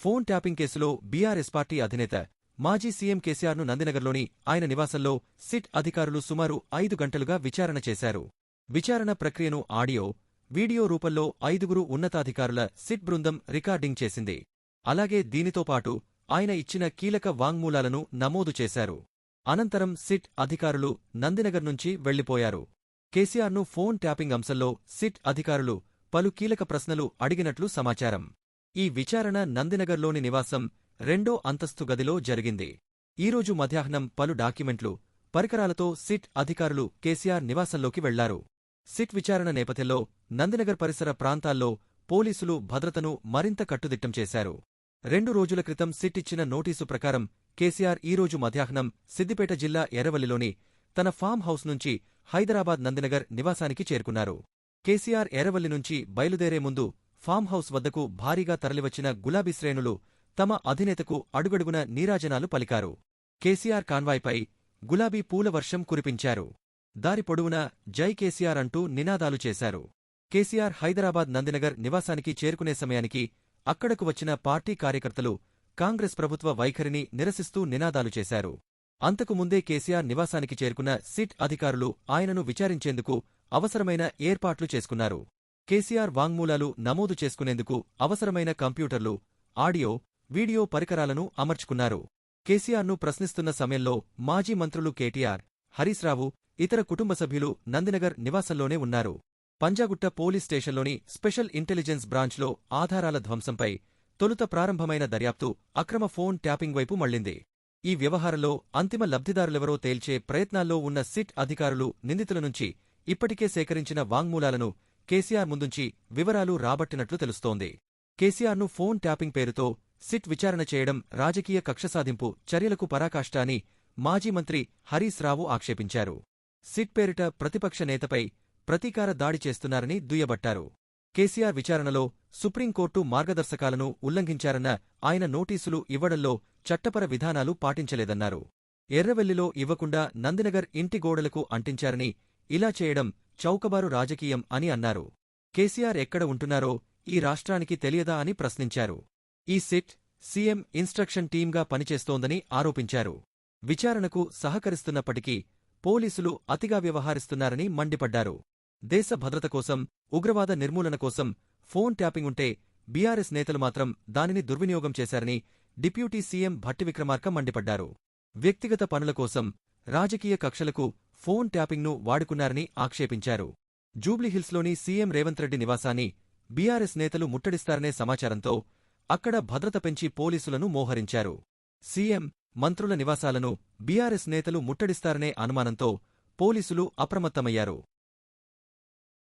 Phone tapping కేసులో BRS party అధినేత మాజీ సీఎం కేసీఆర్ను నందినగర్లోని ఆయన నివాసంలో సిట్ అధికారులు సుమారు 5 గంటలుగా విచారణ చేశారు. విచారణ ప్రక్రియను ఆడియో, వీడియో రూపంలో 5గురు ఉన్నతాధికారుల సిట్ బృందం రికార్డింగ్ చేసింది. అలాగే దీనితో పాటు ఆయన ఇచ్చిన కీలక వాంగ్మూలాలను నమోదు చేశారు. అనంతరం సిట్ అధికారులు నందినగర్ నుంచి వెళ్లిపోయారు. కేసీఆర్ను ఫోన్ ట్యాపింగ్ అంశంలో సిట్ అధికారులు పలు కీలక ప్రశ్నలు అడిగినట్లు సమాచారం. ఈ విచారణ నందినగర్లోని నివాసం 2వ అంతస్తు గదిలో జరిగింది. ఈరోజు మధ్యాహ్నం పలు డాక్యుమెంట్లు, పరికరాలతో సిట్ అధికారులు కేసీఆర్ నివాసంలోకి వెళ్లారు. సిట్ విచారణ నేపథ్యంలో నందినగర్ పరిసర ప్రాంతాల్లో పోలీసులు భద్రతను మరింత కట్టుదిట్టం చేశారు. 2 రోజుల క్రితం సిట్ ఇచ్చిన నోటీసు ప్రకారం కేసీఆర్ ఈరోజు మధ్యాహ్నం సిద్దిపేట జిల్లా ఎర్రవల్లిలోని తన ఫామ్ హౌస్ నుంచి హైదరాబాద్ నందినగర్ నివాసానికి చేరుకున్నారు. కేసీఆర్ ఎర్రవల్లి నుంచి బయలుదేరే ముందు ఫామ్ హౌస్ వద్దకు భారీగా తరలివచ్చిన గులాబీ శ్రేణులు తమ అధినేతకు అడుగడుగున నీరాజనాలు పలికారు. కేసీఆర్ కాన్వాయ్పై గులాబీ పూల వర్షం కురిపించారు. దారి పొడవునా జై కేసీఆర్ అంటూ నినాదాలు చేశారు. కేసీఆర్ హైదరాబాద్ నందినగర్ నివాసానికి చేరుకునే సమయానికి అక్కడకు వచ్చిన పార్టీ కార్యకర్తలు కాంగ్రెస్ ప్రభుత్వ వైఖరిని నిరసిస్తూ నినాదాలు చేశారు. అంతకు ముందే కేసీఆర్ నివాసానికి చేరుకున్న సిట్ అధికారులు ఆయనను విచారించేందుకు అవసరమైన ఏర్పాట్లు చేసుకున్నారు. కేసీఆర్ వాంగ్మూలాలు నమోదు చేసుకునేందుకు అవసరమైన కంప్యూటర్లు, ఆడియో, వీడియో పరికరాలను అమర్చుకున్నారు. కేసీఆర్ను ప్రశ్నిస్తున్న సమయంలో మాజీ మంత్రులు కేటీఆర్, హరీశ్ రావు, ఇతర కుటుంబ సభ్యులు నందినగర్ నివాసంలోనే ఉన్నారు. పంజాగుట్ట పోలీస్ స్టేషన్లోని స్పెషల్ ఇంటెలిజెన్స్ బ్రాంచ్లో ఆధారాల ధ్వంసంపై తొలుత ప్రారంభమైన దర్యాప్తు అక్రమ ఫోన్ ట్యాపింగ్ వైపు మళ్లింది. ఈ వ్యవహారంలో అంతిమ లబ్ధిదారులెవరో తేల్చే ప్రయత్నాల్లో ఉన్న సిట్ అధికారులు నిందితుల నుంచి ఇప్పటికే సేకరించిన వాంగ్మూలాలను కేసీఆర్ ముందుంచి వివరాలు రాబట్టినట్లు తెలుస్తోంది. కేసీఆర్ను ఫోన్ ట్యాపింగ్ పేరుతో సిట్ విచారణ చేయడం రాజకీయ కక్షసాధింపు చర్యలకు పరాకాష్ట అని మాజీ మంత్రి హరీశ్ రావు ఆక్షేపించారు. సిట్ పేరిట ప్రతిపక్ష నేతపై ప్రతీకార దాడి చేస్తున్నారని దుయ్యబట్టారు. కేసీఆర్ విచారణలో సుప్రీంకోర్టు మార్గదర్శకాలను ఉల్లంఘించారన్న ఆయన నోటీసులు ఇవ్వడంలో చట్టపర విధానాలు పాటించలేదన్నారు. ఎర్రవెల్లిలో ఇవ్వకుండా నందినగర్ ఇంటి గోడలకు అంటించారని, ఇలా చేయడం చౌకబారు రాజకీయం అని అన్నారు. కేసీఆర్ ఎక్కడ ఉంటున్నారో ఈ రాష్ట్రానికి తెలియదా అని ప్రశ్నించారు. ఈ సిట్, సీఎం ఇన్స్ట్రక్షన్ టీంగా పనిచేస్తోందని ఆరోపించారు. విచారణకు సహకరిస్తున్నప్పటికీ పోలీసులు అతిగా వ్యవహరిస్తున్నారని మండిపడ్డారు. దేశ భద్రత కోసం, ఉగ్రవాద నిర్మూలన కోసం ఫోన్ ట్యాపింగ్ ఉంటే బీఆర్ఎస్ నేతలు మాత్రం దానిని దుర్వినియోగం చేశారని డిప్యూటీ సీఎం భట్టి విక్రమార్క మండిపడ్డారు. వ్యక్తిగత పనుల కోసం, రాజకీయ కక్షలకు ఫోన్ ట్యాపింగ్ను వాడుకున్నారని ఆక్షేపించారు. జూబ్లీహిల్స్లోని సీఎం రేవంత్ రెడ్డి నివాసాన్ని బీఆర్ఎస్ నేతలు ముట్టడిస్తారనే సమాచారంతో అక్కడ భద్రత పెంచి పోలీసులను మోహరించారు. సీఎం, మంత్రుల నివాసాలను బీఆర్ఎస్ నేతలు ముట్టడిస్తారనే అనుమానంతో పోలీసులు అప్రమత్తమయ్యారు.